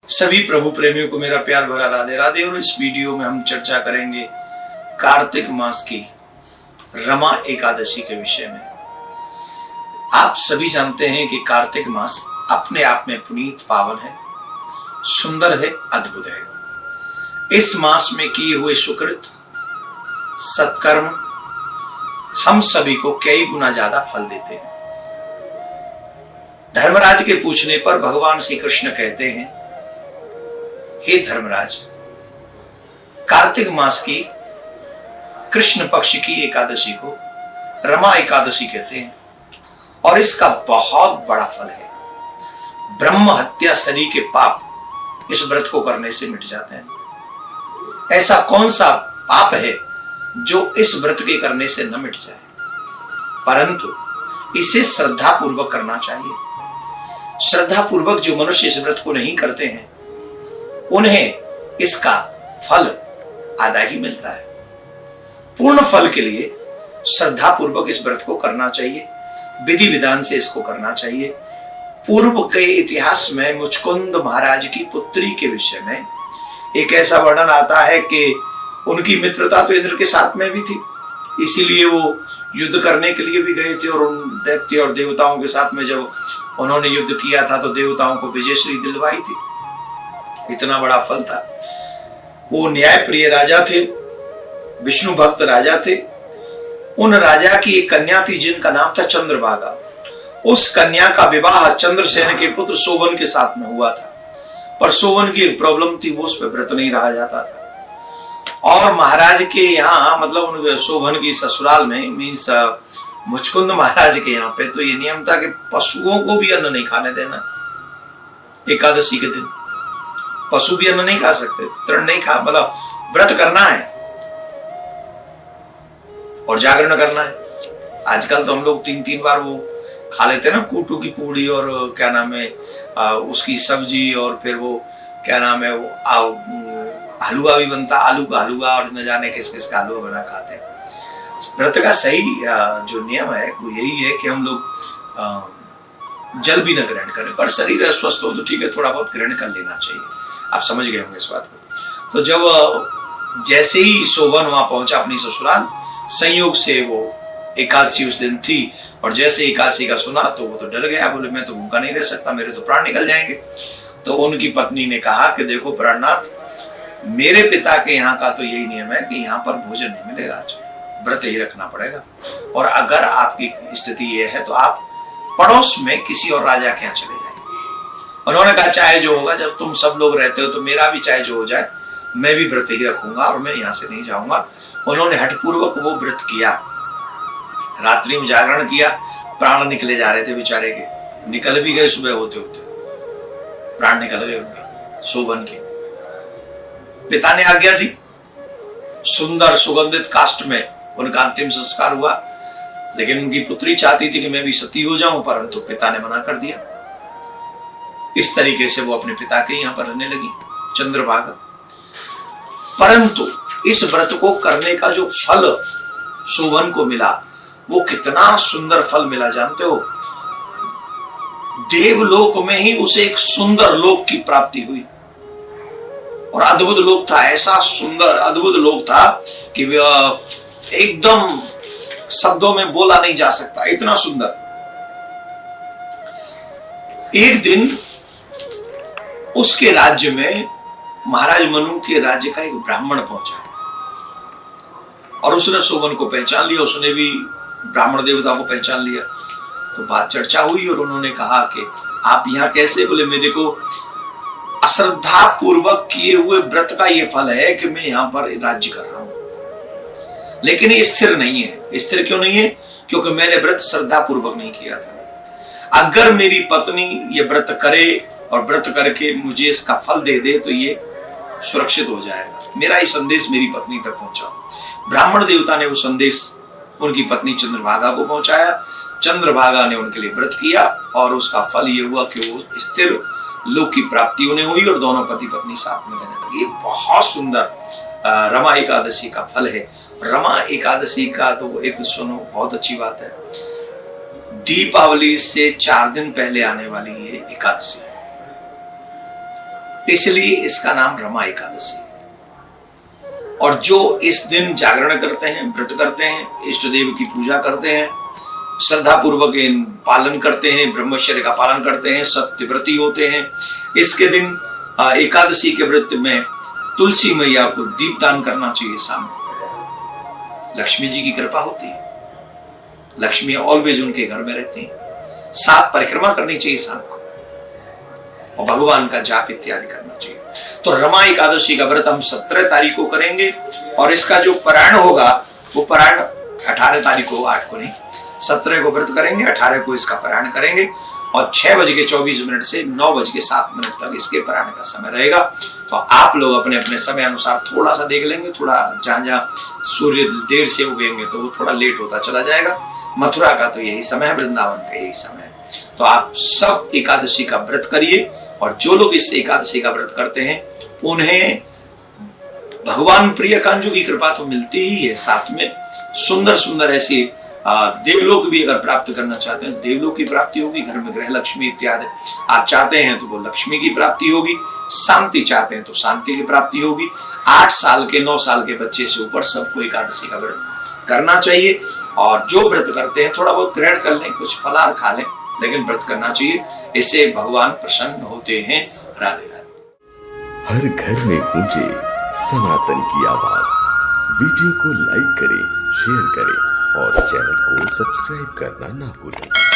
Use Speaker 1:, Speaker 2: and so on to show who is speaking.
Speaker 1: सभी प्रभु प्रेमियों को मेरा प्यार भरा राधे राधे। और इस वीडियो में हम चर्चा करेंगे कार्तिक मास की रमा एकादशी के विषय में। आप सभी जानते हैं कि कार्तिक मास अपने आप में पुनीत पावन है, सुंदर है, अद्भुत है। इस मास में किए हुए सुकृत सत्कर्म हम सभी को कई गुना ज्यादा फल देते हैं। धर्मराज के पूछने पर भगवान श्री कृष्ण कहते हैं, हे धर्मराज, कार्तिक मास की कृष्ण पक्ष की एकादशी को रमा एकादशी कहते हैं और इसका बहुत बड़ा फल है। ब्रह्म हत्या सरी के पाप इस व्रत को करने से मिट जाते हैं। ऐसा कौन सा पाप है जो इस व्रत के करने से न मिट जाए, परंतु इसे श्रद्धा पूर्वक करना चाहिए। श्रद्धा पूर्वक जो मनुष्य इस व्रत को नहीं करते हैं उन्हें इसका फल आधा ही मिलता है। पूर्ण फल के लिए श्रद्धा पूर्वक इस व्रत को करना चाहिए, विधि विधान से इसको करना चाहिए। पूर्व के इतिहास में मुचकुंद महाराज की पुत्री के विषय में एक ऐसा वर्णन आता है कि उनकी मित्रता तो इंद्र के साथ में भी थी, इसीलिए वो युद्ध करने के लिए भी गए थे और उन दैत्य और देवताओं के साथ में जब उन्होंने युद्ध किया था तो देवताओं को विजयश्री दिलवाई थी। इतना बड़ा फल था। वो न्याय प्रिय राजा थे, विष्णु भक्त राजा थे। उन राजा की एक कन्या थी जिनका नाम था चंद्रभागा। उस कन्या का विवाह चंद्रसेन के पुत्र सोवन के साथ में हुआ था, पर सोवन की एक प्रॉब्लम थी, वो उस पर व्रत नहीं रहा जाता था। और महाराज के यहाँ मतलब उन शोभन की ससुराल में मीन्स मुचकुंद महाराज के यहाँ पे तो ये नियम था कि पशुओं को भी अन्न नहीं खाने देना। एकादशी के दिन पशु भी अन्न नहीं खा सकते, तृण नहीं खा, मतलब व्रत करना है और जागरण करना है। आजकल तो हम लोग 3-3 बार वो खा लेते हैं ना, कूटू की पूड़ी और क्या नाम है उसकी सब्जी, और फिर वो क्या नाम है वो हलवा भी बनता, आलू का हलवा और न जाने किस किस का हलवा बना खाते हैं। व्रत का सही जो नियम है वो यही है कि हम लोग जल भी न ग्रहण करें, पर शरीर अस्वस्थ हो तो ठीक है, थोड़ा बहुत ग्रहण कर लेना चाहिए। आप समझ गए होंगे इस बात को। तो जब जैसे ही शोभन वहां पहुंचा अपनी ससुराल, संयोग से वो एकादशी उस दिन थी और जैसे एकादशी का सुना तो वो तो डर गया, बोले मैं तो भूखा नहीं रह सकता, मेरे तो प्राण निकल जाएंगे। तो उनकी पत्नी ने कहा कि देखो प्राणनाथ, मेरे पिता के यहाँ का तो यही नियम है कि यहाँ पर भोजन नहीं मिलेगा, आज व्रत ही रखना पड़ेगा। और अगर आपकी स्थिति ये है तो आप पड़ोस में किसी और राजा के यहाँ चले जाएंगे। उन्होंने कहा चाहे जो होगा, जब तुम सब लोग रहते हो तो मेरा भी चाहे जो हो जाए, मैं भी व्रत ही रखूंगा और मैं यहाँ से नहीं जाऊंगा। उन्होंने हठपूर्वक वो व्रत किया, रात्रि में जागरण किया। प्राण निकले जा रहे थे बेचारे के, निकल भी गए, सुबह होते होते प्राण निकल गए उनके शोभन के। पिता ने आज्ञा दी, सुंदर सुगंधित काष्ठ में उनका अंतिम संस्कार हुआ, लेकिन उनकी पुत्री चाहती थी कि मैं भी सती हो जाऊं, परंतु पिता ने मना कर दिया। इस तरीके से वो अपने पिता के यहाँ पर रहने लगी चंद्रभागा। परंतु इस व्रत को करने का जो फल शोभन को मिला वो कितना सुंदर फल मिला जानते हो। देवलोक में ही उसे एक सुंदर लोक की प्राप्ति हुई और अद्भुत लोक था, ऐसा सुंदर अद्भुत लोक था कि एकदम शब्दों में बोला नहीं जा सकता, इतना सुंदर। एक दिन उसके राज्य में महाराज मनु के राज्य का एक ब्राह्मण पहुंचा और उसने शोभन को पहचान लिया, उसने भी ब्राह्मण देवता को पहचान लिया। तो बात चर्चा हुई और उन्होंने कहा कि आप यहाँ कैसे? बोले मेरे को अश्रद्धा पूर्वक किए हुए व्रत का ये फल है कि मैं यहाँ पर राज्य कर रहा हूं, लेकिन ये स्थिर नहीं है। स्थिर क्यों नहीं है? क्योंकि मैंने व्रत श्रद्धा पूर्वक नहीं किया था। अगर मेरी पत्नी ये व्रत करे और व्रत करके मुझे इसका फल दे दे तो ये सुरक्षित हो जाएगा। मेरा ही संदेश मेरी पत्नी तक पहुंचा। ब्राह्मण देवता ने वो संदेश उनकी पत्नी चंद्रभागा को पहुंचाया। चंद्रभागा ने उनके लिए व्रत किया और उसका फल ये हुआ कि वो स्थिर लोक की प्राप्ति उन्हें हुई और दोनों पति पत्नी साथ में रहने लगे। बहुत सुंदर रमा एकादशी का फल है। रमा एकादशी का तो एक सुनो बहुत अच्छी बात है, दीपावली से 4 दिन पहले आने वाली ये एकादशी है। इसलिए इसका नाम रमा एकादशी। और जो इस दिन जागरण करते हैं, व्रत करते हैं, इष्ट देव की पूजा करते हैं, श्रद्धा पूर्वक पालन करते हैं, ब्रह्मचर्य का पालन करते हैं, सत्यव्रती होते हैं, इसके दिन एकादशी के व्रत में तुलसी मैया को दीपदान करना चाहिए शाम को। लक्ष्मी जी की कृपा होती है, लक्ष्मी ऑलवेज उनके घर में रहती है। 7 परिक्रमा करनी चाहिए शाम को और भगवान का जाप इत्यादि करना चाहिए। तो रमा एकादशी का व्रत हम 17 तारीख को करेंगे और इसका जो पारायण होगा वो पारायण 18 तारीख को, 8 को नहीं, 17 को व्रत करेंगे, 18 को इसका पारायण करेंगे और 6:24 से 9:07 तक इसके पारायण का समय रहेगा। तो आप लोग अपने अपने समय अनुसार थोड़ा सा देख लेंगे, थोड़ा जहां जहां सूर्य देर से उगेंगे तो वो थोड़ा लेट होता चला जाएगा। मथुरा का तो यही समय है, वृंदावन का यही समय है। तो आप सब एकादशी का व्रत करिए और जो लोग इस एकादशी का व्रत करते हैं उन्हें भगवान प्रिय कांजू की कृपा तो मिलती ही है, साथ में सुंदर सुंदर ऐसी देवलोक भी अगर प्राप्त करना चाहते हैं, देवलोक की प्राप्ति होगी, घर में ग्रह लक्ष्मी इत्यादि आप चाहते हैं तो वो लक्ष्मी की प्राप्ति होगी, शांति चाहते हैं तो शांति की प्राप्ति होगी। 8 साल के 9 साल के बच्चे से ऊपर सबको एकादशी का व्रत करना चाहिए और जो व्रत करते हैं थोड़ा बहुत ग्रहण कर लें, कुछ फलाहार खा लें, लेकिन व्रत करना चाहिए, इससे भगवान प्रसन्न होते हैं। राधे राधे।
Speaker 2: हर घर में गूंजे सनातन की आवाज। वीडियो को लाइक करें, शेयर करें और चैनल को सब्सक्राइब करना ना भूलें।